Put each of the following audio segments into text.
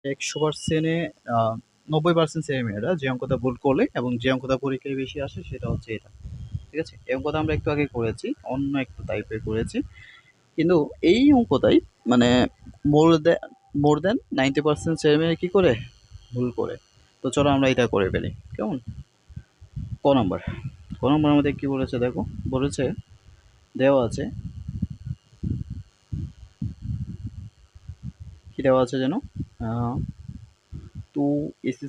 100%-এ 90% ছেলেমেয়েরা যে অঙ্কটা ভুল করলে এবং যে অঙ্কটা পরীক্ষায় বেশি আসে সেটা হচ্ছে এটা। ঠিক আছে? এই অঙ্কটা আমরা একটু আগে করেছি, অন্য একটা টাইপের করেছি। কিন্তু এই অঙ্কটাই মানে মোর দ্যা মোর দ্যান 90% ছেলেমেয়ে কি করে? ভুল করে। তো চলো আমরা এটা করে ফেলি। কেমন? ক নাম্বার। ক নাম্বার আমাদের কি বলেছে দেখো? বলেছে দেওয়া আছে, কি দেওয়া আছে যেন? আ 2x²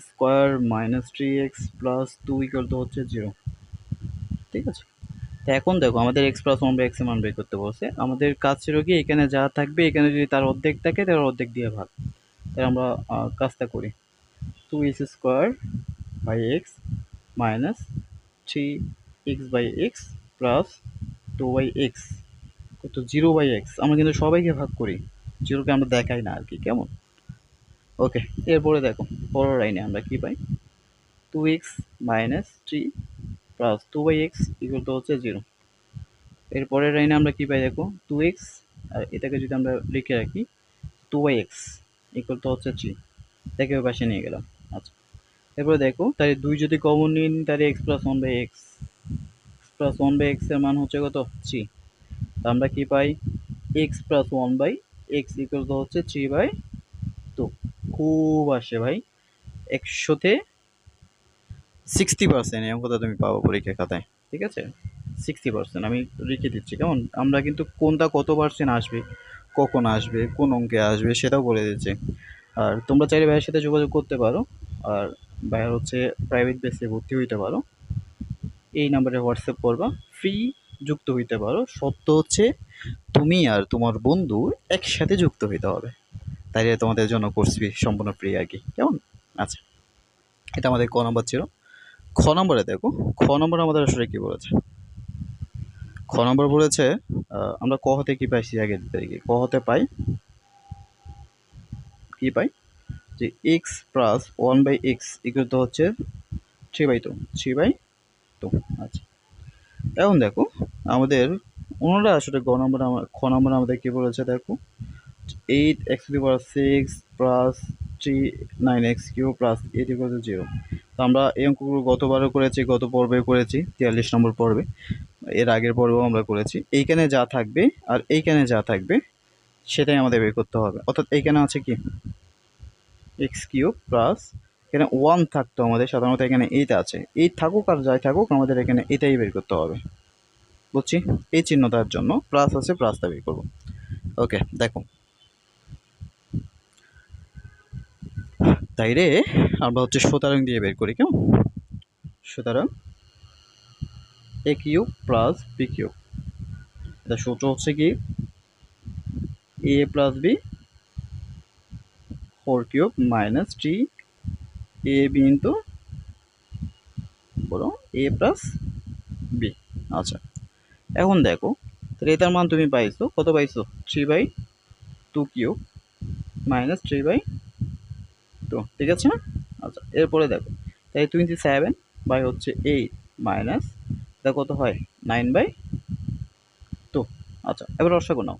- 3x + 2 = হচ্ছে 0। ঠিক আছে? তো এখন দেখো আমাদের x + 1/x এর মান বের করতে বলছে। আমাদের কাজ ছিল কি এখানে যা থাকবে এখানে যদি তার অর্ধেক থাকে তার অর্ধেক দিয়ে ভাগ। তাহলে আমরা কাজটা করি। 2x² - 3x/x + 2/x কত 0/x। আমরা কিন্তু সবাইকে ভাগ করি। 0 কে আমরা দেখাই না আরকি। কেমন? ওকে। এরপরে দেখো পরের লাইনে আমরা কি পাই? 2x - 3 + 2/x = হচ্ছে 0। এর পরের লাইনে আমরা কি পাই দেখো? 2x আর এটাকে যদি আমরা লিখে রাখি 2/x = হচ্ছে 3। এটাকে ওই পাশে নিয়ে গেলাম। আচ্ছা। এরপরে দেখো তাহলে 2 যদি কমন নিই তাহলে x + 1/x। x + 1/x এর মান হচ্ছে কত? 3। তো আমরা কি পাই? x + 1/x = হচ্ছে 3/2। খুব আসে ভাই। 100-তে 60% এই অঙ্কটা তুমি পাবা পরীক্ষার খাতায়। ঠিক আছে? 60% আমি লিখে দিচ্ছি কেমন? আমরা কিন্তু কোনটা কত পার্সেন্ট আসবে, কখন আসবে, কোন অঙ্কে আসবে সেটাও বলে দিচ্ছি। আর তোমরা চাইলে ভাইয়ের সাথে যোগাযোগ করতে পারো। আর ভাইয়া হচ্ছে প্রাইভেট বেসে ভর্তি হইতে পারো। এই নাম্বারে হোয়াটসঅ্যাপ করবা। ফ্রি যুক্ত হইতে পারো। শর্ত হচ্ছে তুমি আর তোমার বন্ধু একসাথে যুক্ত হইতে হবে। তাইলে তোমাদের জন্য কোর্স ফি সম্পূর্ণ ফ্রি আরকি। কেমন? আচ্ছা। এটা আমাদের ক নাম্বার ছিল। খ নম্বরে দেখো, খ নম্বরে আমাদের আসলে কি বলেছে? খ নম্বর বলেছে আমরা ক হতে কি পাইছি আগে দেখি। ক হতে পাই কি পাই? যে x প্লাস 1/x হচ্ছে 3/2। 3/2। আচ্ছা। এখন দেখো আমাদের অন্যরা আসলে খ নম্বর আমাদের কি বলেছে দেখো? 8x⁶ plus 9x³ plus 8 = 0। তো আমরা এই অঙ্কগুলো গতবারও করেছি, গত পর্বে করেছি 43 নম্বর পর্বে। এর আগের পর্বেও আমরা করেছি। এইখানে যা থাকবে আর এইখানে যা থাকবে সেটাই আমাদের বের করতে হবে। অর্থাৎ এইখানে আছে কি x³ প্লাস এখানে 1 থাকতো আমাদের, সাধারণত এখানে 8 আছে। 8 থাকুক আর যাই থাকুক আমাদের এখানে এটাই বের করতে হবে। বুঝছি? এই চিহ্নটার জন্য প্লাস আছে, প্লাসটা বের করব। ওকে দেখো তাইলে আমরা হচ্ছে সুতরাং দিয়ে বের করি কেমন? সুতরাং a³ প্লাস b³। এটা সূত্র হচ্ছে কি a plus b 4³ minus 3ab into বলো a প্লাস b। আচ্ছা। এখন দেখো তাহলে এটার মান তুমি পাইছো কত? পাইছো 3/2³ মাইনাস 3/2। ঠিক আছে না? আচ্ছা। এরপরে দেখো তাই 27/8 মাইনাস এটা কত হয় 9/2। আচ্ছা। এবার রসাগু নাও।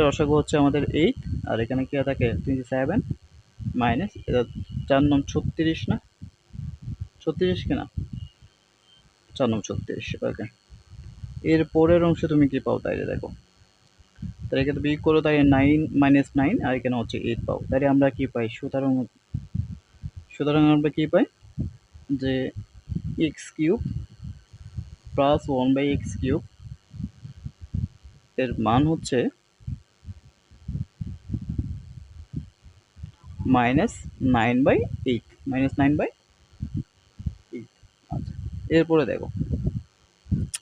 রসাগু হচ্ছে আমাদের 8 আর এখানে কি থাকে 27 মাইনাস এটা 4 9 36 না? 36 কিনা? 4 9 36। ওকে। এর পরের অংশে তুমি কি পাও তাইলে দেখো। তাহলে এখানে বিয়োগ করো তাই 9 - 9 আর এখানে হচ্ছে 8 পাও। তাহলে আমরা কি পাই? সুতরাং আমরা কি পাই? যে x³ প্লাস 1/x³ এর মান হচ্ছে -9/8 -9/8। আচ্ছা। এরপরে দেখো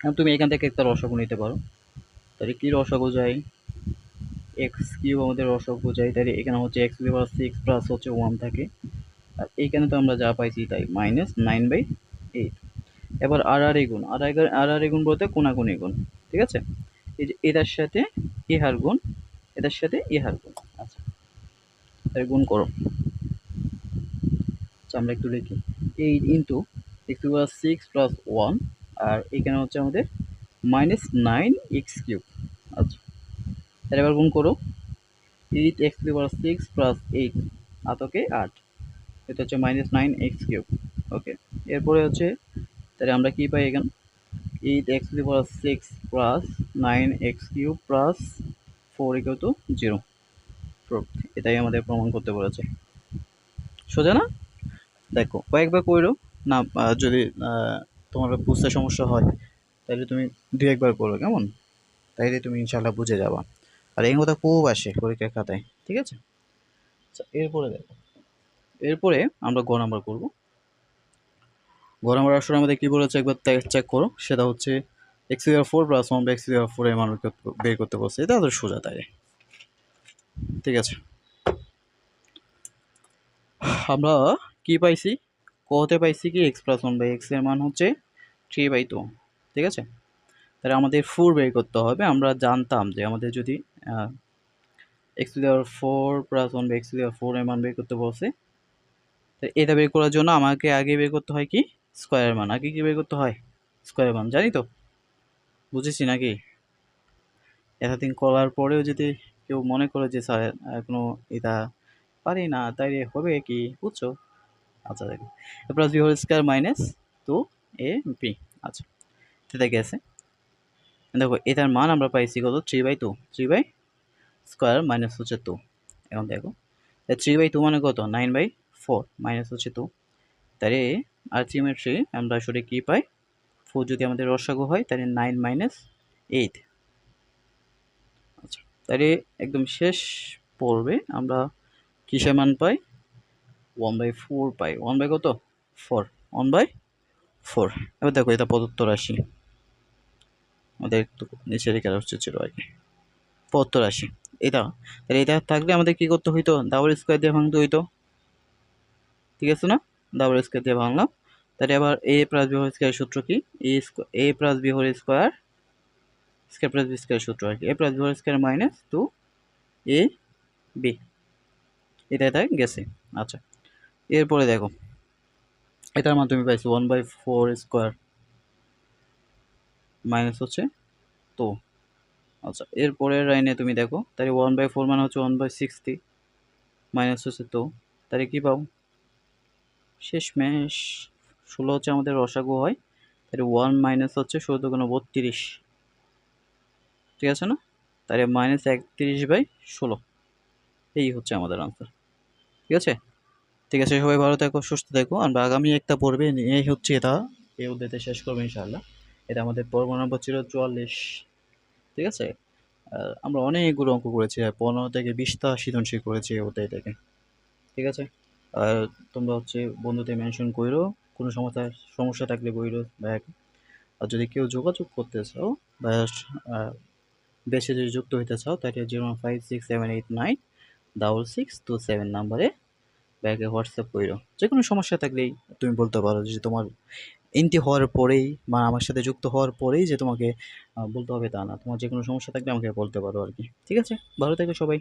এখন তুমি এখান থেকে একটা রসাগু নিতে পারো। তাহলে কি রসাগু যায়? x³ আমাদের রসাগু যায়। তাহলে এখানে হচ্ছে x + 6 প্লাস হচ্ছে 1 থাকে। আর এইখানে তো আমরা যা পাইছি তাই -9/8। এবার আড়াআড়ি গুণ। আড়াআড়ি গুণ বলতে কোনাকুনি গুণ। ঠিক আছে? এই যে এটার সাথে ইহার গুণ, এটার সাথে ইহার গুণ। আচ্ছা। তাহলে গুণ করো। আচ্ছা আমরা একটু লিখি। 8 ইন্টু x³ 6 প্লাস 1 আর এখানে হচ্ছে আমাদের -9x³ আচ্ছা। তাহলে এবার গুণ করো। 8x⁶ প্লাস 8 আতকে 8, এটা হচ্ছে -9x³ ওকে। এরপরে হচ্ছে তাহলে আমরা কি পাই এখানে 8x⁶ plus 9x³ plus 4 = 0 proof. এটাই আমাদের প্রমাণ করতে বলেছে। সোজা না? দেখো কয়েকবার করো না, যদি তোমার বুঝতে সমস্যা হয় তাহলে তুমি 2-1 বার করো, কেমন? তাইলে তুমি ইনশাল্লাহ বুঝে যাবা। আর এই কথা খুব আসে পরীক্ষার খাতায়, ঠিক আছে? আচ্ছা এরপরে দেখো, এরপরে আমরা গ নাম্বার করবো। গ নাম্বার আসলে আমাদের কি বলেছে একবার চেক করো, সেটা হচ্ছে x⁴ প্লাস 1/x⁴ এর মান বের করতে বলছে। এটা তো সোজা, তাই ঠিক আছে। আমরা কি পাইছি, কতে পাইছি কি x প্লাস 1/x এর মান হচ্ছে 3/2, ঠিক আছে। তাহলে আমাদের 4 বের করতে হবে। আমরা জানতাম যে আমাদের যদি x⁴ প্লাস 1/x⁴ এর মান বের করতে বলছে, এটা বের করার জন্য আমাকে আগে বের করতে হয় কি স্কোয়ারের মান। আগে কি বের করতে হয়? স্কোয়ারের মান, জানি তো, বুঝেছি নাকি? এতদিন করার পরেও যদি কেউ মনে করে যে স্যার এখনো এটা পারি না, তাই হবে কি, বুঝছো? আচ্ছা দেখো, plus B whole square minus 2ab, আচ্ছা সেটা গেছে। দেখো এটার মান আমরা পাইছি কত 3/2, 3/² মাইনাস হচ্ছে 2। এখন দেখো 3/2 মানে কত 9/4 মাইনাস হচ্ছে 2। তাহলে আলটিমেটলি আমরা আসলে কি পাই, 4 যদি আমাদের রসাগু হয় তাহলে 9 - 8। আচ্ছা তাহলে একদম শেষ পড়বে আমরা কিসের মান পাই 1/4 পাই। 1 বাই কত 4, 1/4। এবার দেখো এটা প্রদত্ত রাশি, আমাদের একটু নিচে রেখে হচ্ছে ছিল আর কি, প্রদত্ত রাশি এটা। তাহলে এটা থাকলে আমাদের কি করতে হইতো, ডাবল স্কোয়ার দিয়ে ভাঙতে হইতো, ঠিক আছে না? ডাবল স্কোয়ার দিয়ে ভাঙলাম। তাহলে আবার a plus b whole square সূত্র কি, a plus b whole square square plus B square সূত্র আর কি, a plus B whole square minus 2ab, এটা তাই গেছে। আচ্ছা এরপরে দেখো এটার মান তুমি পাইছো 1/4 স্কোয়ার মাইনাস হচ্ছে 2। আচ্ছা এরপরের লাইনে তুমি দেখো তাহলে 1/4 মানে হচ্ছে 1/60 মাইনাস হচ্ছে 2, তাহলে কি পাও শেষমেশ 16 হচ্ছে আমাদের রসাগু হয়, তাহলে 1 মাইনাস হচ্ছে 16×32, ঠিক আছে না? তাহলে -31/16, এই হচ্ছে আমাদের আনসার, ঠিক আছে। ঠিক আছে সবাই ভালো থাকো, সুস্থ থাকো। আমরা আগামী একটা পর্বে নিয়ে হচ্ছে এটা এই অধ্যায়টা শেষ করবো ইনশাআল্লাহ। এটা আমাদের পর্ব নম্বর ছিল 44, ঠিক আছে। আমরা অনেকগুলো অঙ্ক করেছি, 15 থেকে 20টা সৃজনশীল করেছি এই অধ্যায় থেকে, ঠিক আছে। আর তোমরা হচ্ছে বন্ধুদের মেনশন করো, কোনো সমস্যা থাকলে বইরো বা আর যদি কেউ যোগাযোগ করতে চাও বা বেশি যদি যুক্ত হইতে চাও তাহলে 01567896627 নাম্বারে ব্যাগে হোয়াটসঅ্যাপ করো। যে কোনো সমস্যা থাকলেই তুমি বলতে পারো, যে তোমার এন্ট্রি হওয়ার পরেই বা আমার সাথে যুক্ত হওয়ার পরেই যে তোমাকে বলতে হবে তা না, তোমার যে কোনো সমস্যা থাকলে আমাকে বলতে পারো আর কি, ঠিক আছে। ভালো থেকো সবাই,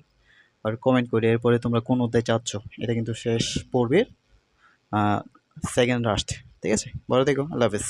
আর কমেন্ট করে এরপরে তোমরা কোন অধ্যায় চাচ্ছ, এটা কিন্তু শেষ পর্বের সেকেন্ড লাস্ট, ঠিক আছে। ভালো থেকো, আল্লাহ হাফেজ।